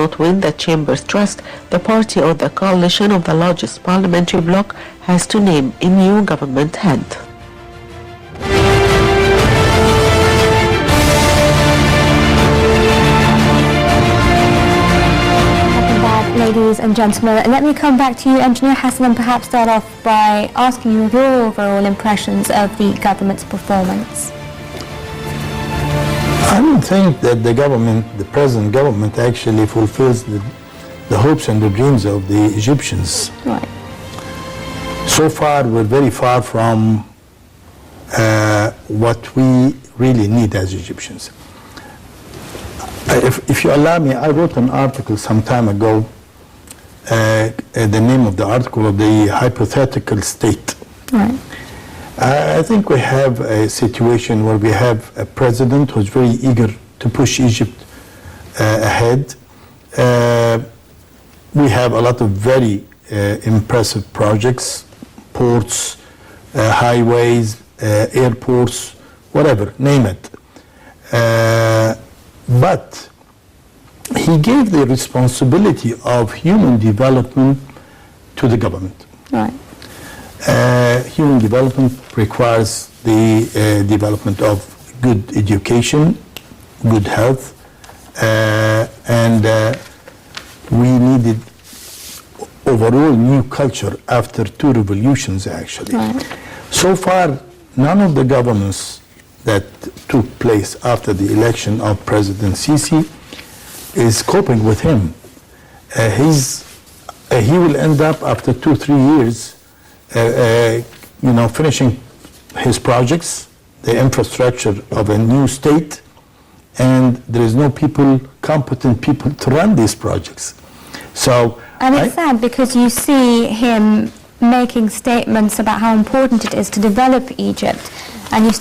not win the chamber's trust, the party or the coalition of the largest parliamentary bloc has to name a new government head. Ladies and gentlemen, let me come back to you, Engineer Hassan, and perhaps start off by asking you your overall impressions of the government's performance. I don't think that the present government actually fulfills the hopes and the dreams of the Egyptians. Right. So far, we're very far from what we really need as Egyptians. If you allow me, I wrote an article some time ago. The name of the article of the hypothetical state. Right. I think we have a situation where we have a president who's very eager to push Egypt ahead. We have a lot of very impressive projects, ports, highways, airports, whatever, name it. But he gave the responsibility of human development to the government. Right. Human development requires the development of good education, good health, and we needed overall new culture after 2 revolutions, actually. Right. So far, none of the governments that took place after the election of President Sisi is coping with him. He will end up after 2-3 years, finishing his projects, the infrastructure of a new state, and there is no competent people to run these projects. So, and it's sad because you see him making statements about how important it is to develop Egypt, and you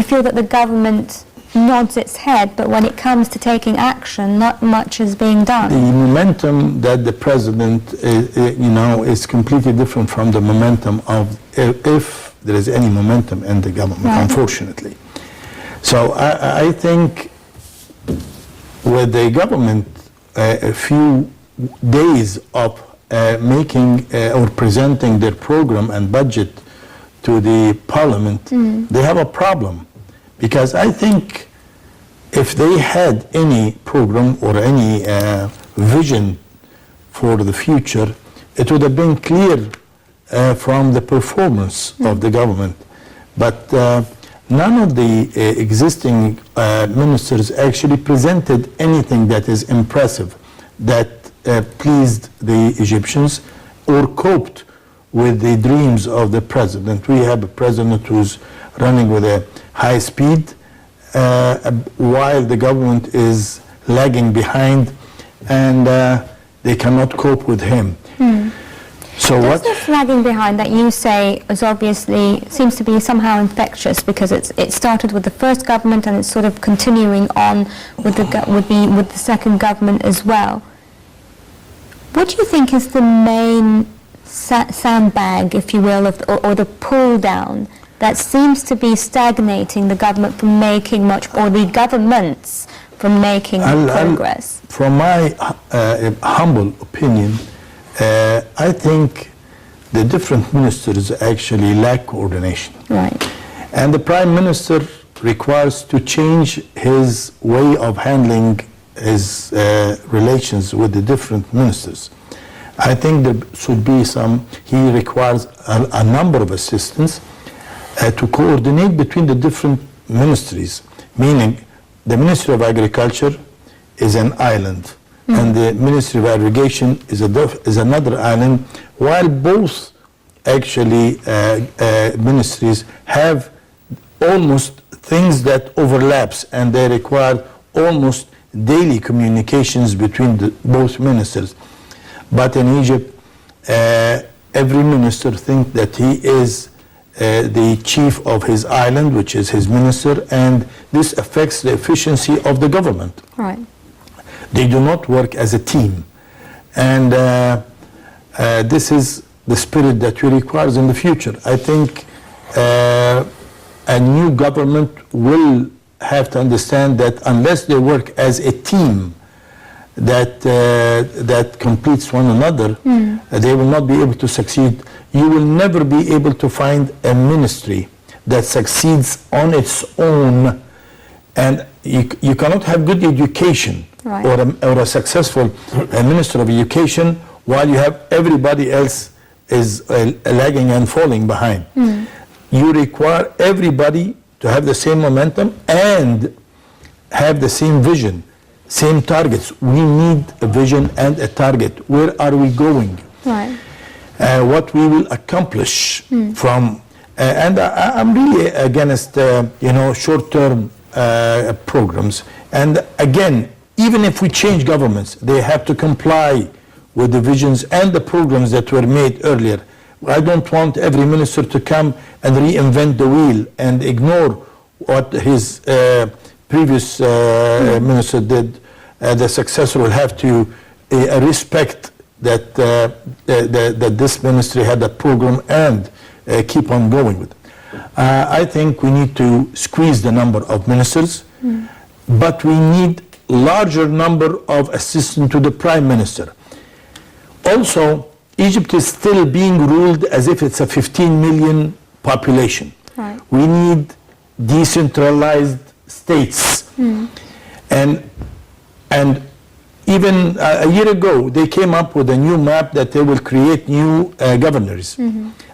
feel that the government nods its head, but when it comes to taking action, not much is being done. The momentum that the president is completely different from the momentum of, if there is any momentum in the government, right. Unfortunately. So I think with the government a few days of making or presenting their program and budget to the parliament, they have a problem. Because I think if they had any program or any vision for the future, it would have been clear from the performance of the government. But none of the existing ministers actually presented anything that is impressive, that pleased the Egyptians or coped with the dreams of the president. We have a president who's running with a high speed while the government is lagging behind, and they cannot cope with him. So this lagging behind that you say is obviously seems to be somehow infectious, because it started with the first government and it's sort of continuing on with the second government as well. What do you think is the main sandbag, if you will, or the pull down that seems to be stagnating the government from making much, or the governments from making progress? From my humble opinion, I think the different ministers actually lack coordination. Right. And the Prime Minister requires to change his way of handling his relations with the different ministers. I think there should be he requires a number of assistants to coordinate between the different ministries, meaning the Ministry of Agriculture is an island, and the Ministry of Irrigation is another island, while both actually ministries have almost things that overlaps, and they require almost daily communications between both ministers. But in Egypt, every minister thinks that he is the chief of his island, which is his minister, and this affects the efficiency of the government. Right. They do not work as a team. And this is the spirit that we require in the future. I think a new government will have to understand that unless they work as a team, that completes one another, they will not be able to succeed. You will never be able to find a ministry that succeeds on its own, and you cannot have good education or a successful minister of education while you have everybody else is lagging and falling behind. You require everybody to have the same momentum and have the same vision, same targets. We need a vision and a target. Where are we going? Right. What we will accomplish from, and I'm really against short-term programs. And again, even if we change governments, they have to comply with the visions and the programs that were made earlier. I don't want every minister to come and reinvent the wheel and ignore what his previous minister did. The successor will have to respect that that this ministry had a program and keep on going with it. I think we need to squeeze the number of ministers, but we need larger number of assistants to the prime minister. Also, Egypt is still being ruled as if it's a 15 million population. Right. We need decentralized states. And even a year ago, they came up with a new map that they will create new governors.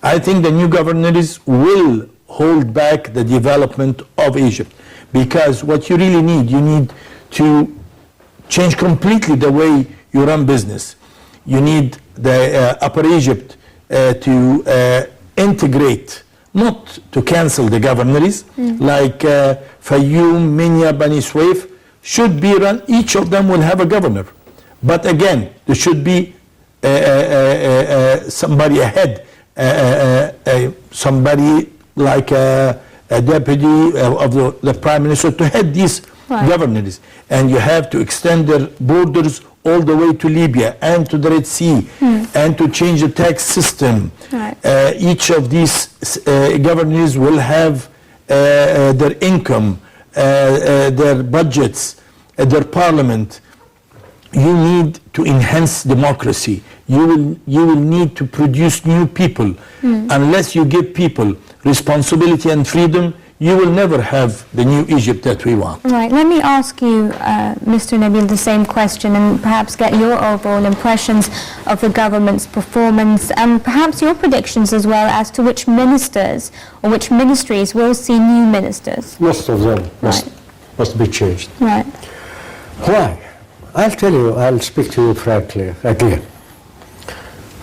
I think the new governors will hold back the development of Egypt, because what you really need, you need to change completely the way you run business. You need the Upper Egypt to integrate, not to cancel the governorates, like Fayoum, Minya, Bani Suef should be run. Each of them will have a governor. But again, there should be somebody ahead, somebody like a deputy of the prime minister to head these governorates. And you have to extend their borders all the way to Libya and to the Red Sea, and to change the tax system. Each of these governors will have their income, their budgets, their parliament. You need to enhance democracy. You will need to produce new people. Unless you give people responsibility and freedom, you will never have the new Egypt that we want. Right. Let me ask you, Mr. Nabil, the same question, and perhaps get your overall impressions of the government's performance, and perhaps your predictions as well as to which ministers or which ministries will see new ministers. Most of them must be changed. Right. Why? I'll tell you, I'll speak to you frankly again.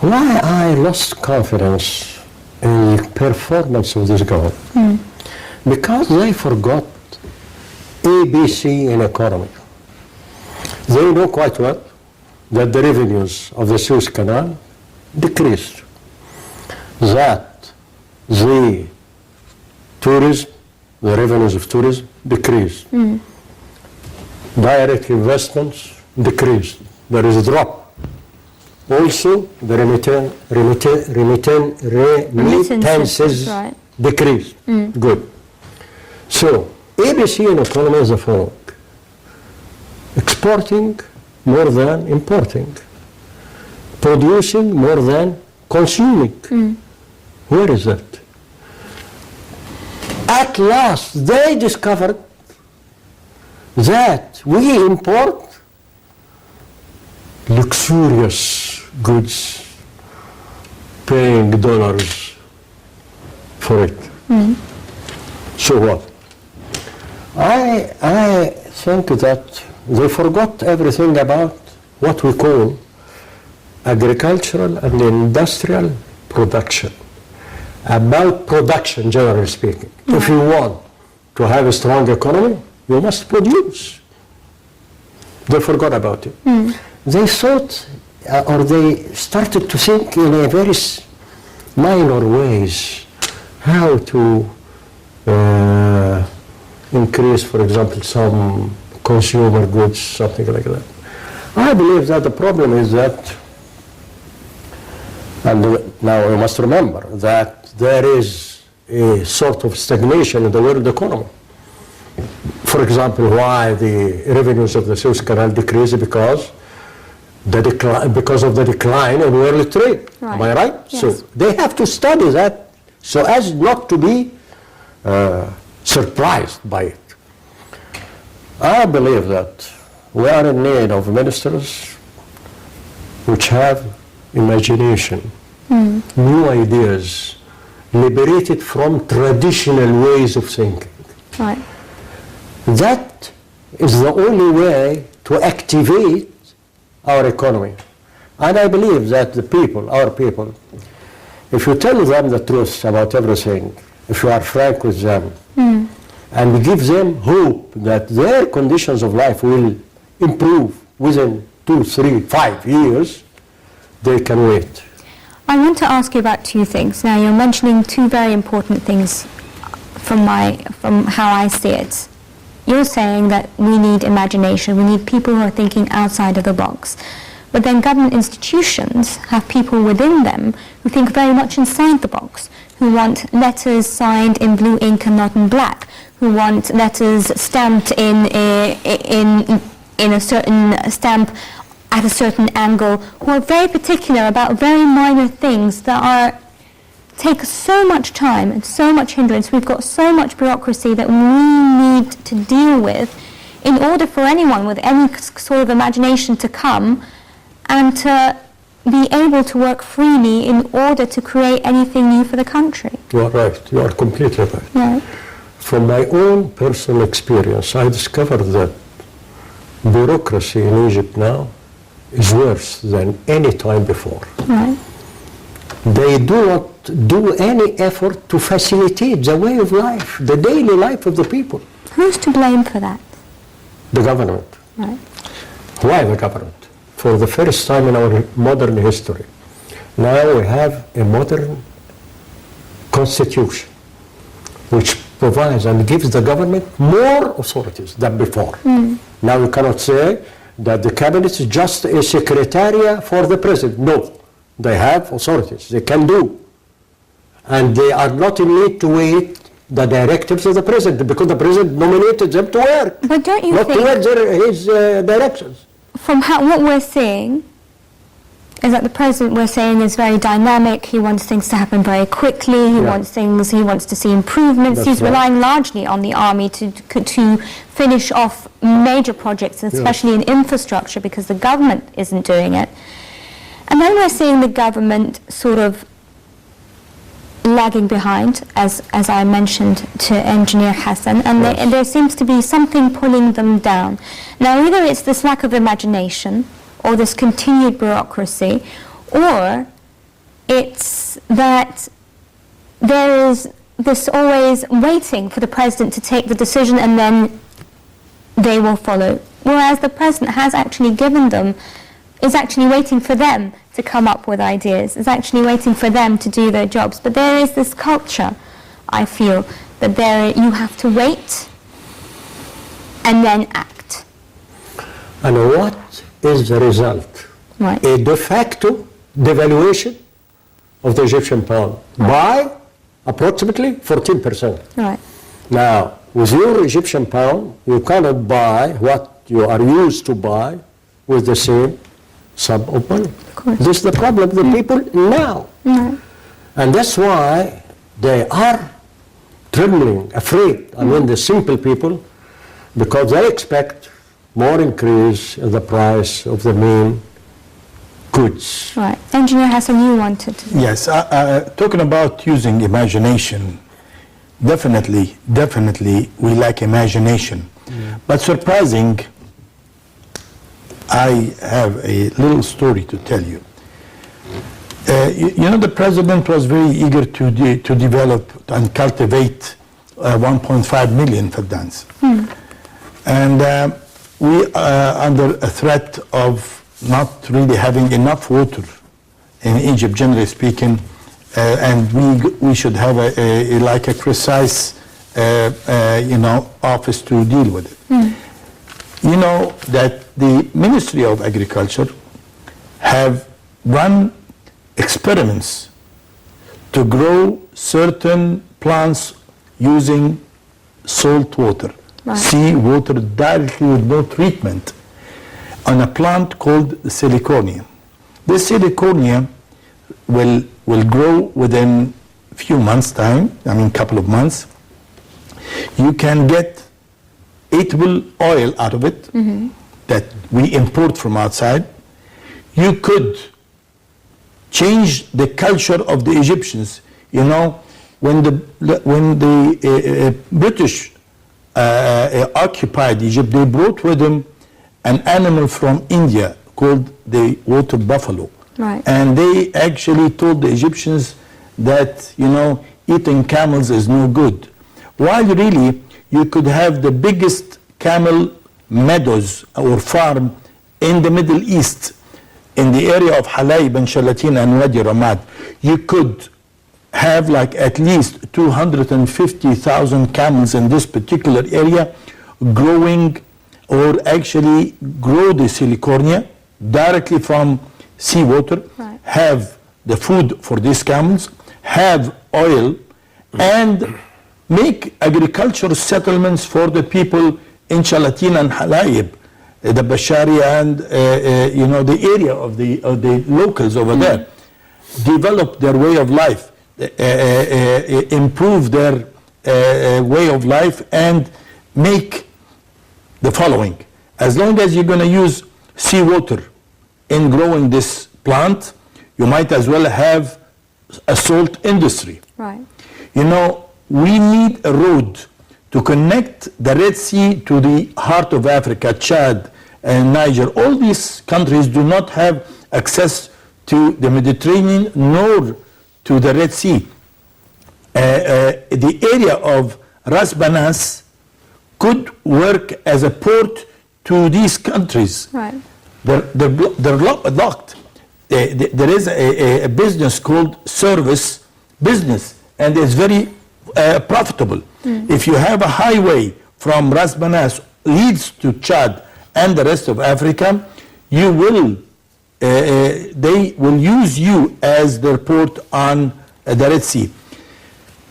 Why I lost confidence in the performance of this government? Because they forgot ABC in economy. They know quite well that the revenues of the Suez Canal decreased, that the tourism, the revenues of tourism decreased, direct investments decreased, there is a drop. Also, the remittances decreased. Good. So, ABC in economy is the following: exporting more than importing, producing more than consuming. Where is that? At last, they discovered that we import luxurious goods, paying dollars for it. So what? I think that they forgot everything about what we call agricultural and industrial production. About production, generally speaking. If you want to have a strong economy, you must produce. They forgot about it. They thought, or they started to think in a very minor ways how to increase, for example, some consumer goods, something like that. I believe that the problem is that, and now you must remember that there is a sort of stagnation in the world economy. For example, why the revenues of the Suez Canal decrease? Because because of the decline in world trade. Right. Am I right? Yes. So they have to study that so as not to be surprised by it. I believe that we are in need of ministers which have imagination, new ideas, liberated from traditional ways of thinking. Right. That is the only way to activate our economy. And I believe that the people, our people, if you tell them the truth about everything, if you are frank with them, and give them hope that their conditions of life will improve within 2, 3, 5 years, they can wait. I want to ask you about two things. Now, you're mentioning two very important things from how I see it. You're saying that we need imagination, we need people who are thinking outside of the box. But then government institutions have people within them who think very much inside the box, who want letters signed in blue ink and not in black, who want letters stamped in a certain stamp at a certain angle, who are very particular about very minor things that take so much time and so much hindrance. We've got so much bureaucracy that we need to deal with in order for anyone with any sort of imagination to come and to be able to work freely in order to create anything new for the country. You are right. You are completely right. Yeah. From my own personal experience, I discovered that bureaucracy in Egypt now is worse than any time before. Right. They do not do any effort to facilitate the way of life, the daily life of the people. Who's to blame for that? The government. Right. Why the government? For the first time in our modern history, now we have a modern constitution which provides and gives the government more authorities than before. Now you cannot say that the cabinet is just a secretariat for the president. No, they have authorities, they can do. And they are not in need to wait the directives of the president because the president nominated them to work. But don't you not think, to work his directions. from what we're seeing, is that the president, we're saying, is very dynamic. He wants things to happen very quickly. He wants to see improvements. That's He's right. relying largely on the army to finish off major projects, especially in infrastructure, because the government isn't doing it. And then we're seeing the government sort of lagging behind, as I mentioned to Engineer Hassan, and there seems to be something pulling them down. Now, either it's this lack of imagination, or this continued bureaucracy, or it's that there is this always waiting for the president to take the decision and then they will follow. Whereas the president has actually given them, is actually waiting for them to come up with ideas, is actually waiting for them to do their jobs. But there is this culture, I feel, that you have to wait and then act. And what is the result? Right. A de facto devaluation of the Egyptian pound by approximately 14%. Right. Now, with your Egyptian pound, you cannot buy what you are used to buy with the same sum of money. Of course. This is the problem of the people now. And that's why they are trembling, afraid, I mean the simple people, because they expect more increase in the price of the main goods. Right. Engineer Hassan, you wanted to... Yes, talking about using imagination, definitely we lack imagination. But surprising, I have a little story to tell you. You know, the president was very eager to develop and cultivate 1.5 million faddans. And we are under a threat of not really having enough water in Egypt, generally speaking, and we should have a precise, office to deal with it. You know that the Ministry of Agriculture have run experiments to grow certain plants using salt water, sea water directly with no treatment. on a plant called siliconia. This siliconia will grow within a few months' time, I mean couple of months. You can get eatable oil out of it that we import from outside. You could change the culture of the Egyptians. You know, when the British occupied Egypt, they brought with them an animal from India called the water buffalo. Right. And they actually told the Egyptians that, you know, eating camels is no good. While really, you could have the biggest camel meadows or farm in the Middle East, in the area of Halayb and Shalatin and Wadi Ramad. You could have like at least 250,000 camels in this particular area growing, or actually grow the siliconia directly from seawater, right. have the food for these camels, have oil, and make agricultural settlements for the people in Shalatin and Halayb, the Bashari and you know, the area of the locals over there. Develop their way of life, improve their way of life, and make the following. As long as you're going to use seawater in growing this plant, you might as well have a salt industry. Right. You know, we need a road to connect the Red Sea to the heart of Africa, Chad and Niger. All these countries do not have access to the Mediterranean nor to the Red Sea. The area of Ras Banas could work as a port to these countries. Right. They're locked. There is a business called service business, and it's very profitable. If you have a highway from Ras Banas leads to Chad and the rest of Africa, you will they will use you as their port on the Red Sea.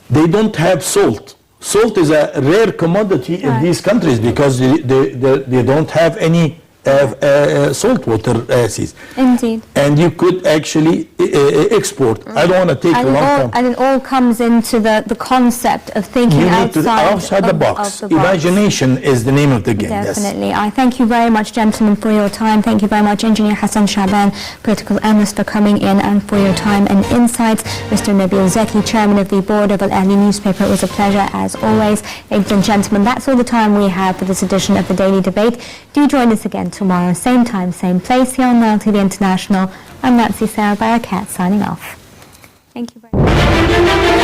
They don't have salt. Salt is a rare commodity in these countries because they don't have any saltwater seas. Indeed. And you could actually export. I don't want to take a long time. And it all comes into the concept of thinking You need to outside the box. Imagination is the name of the game. Definitely. Yes. I thank you very much, gentlemen, for your time. Thank you very much, Engineer Hassan Shaaban, political analyst, for coming in and for your time and insights. Mr. Nabil Zaky, Chairman of the Board of Al Ahli newspaper. It was a pleasure as always. Ladies and gentlemen, that's all the time we have for this edition of the Daily Debate. Do join us again tomorrow, same time, same place, here on Nile TV International. I'm Nancy Sarah Barakat, signing off. Thank you very much.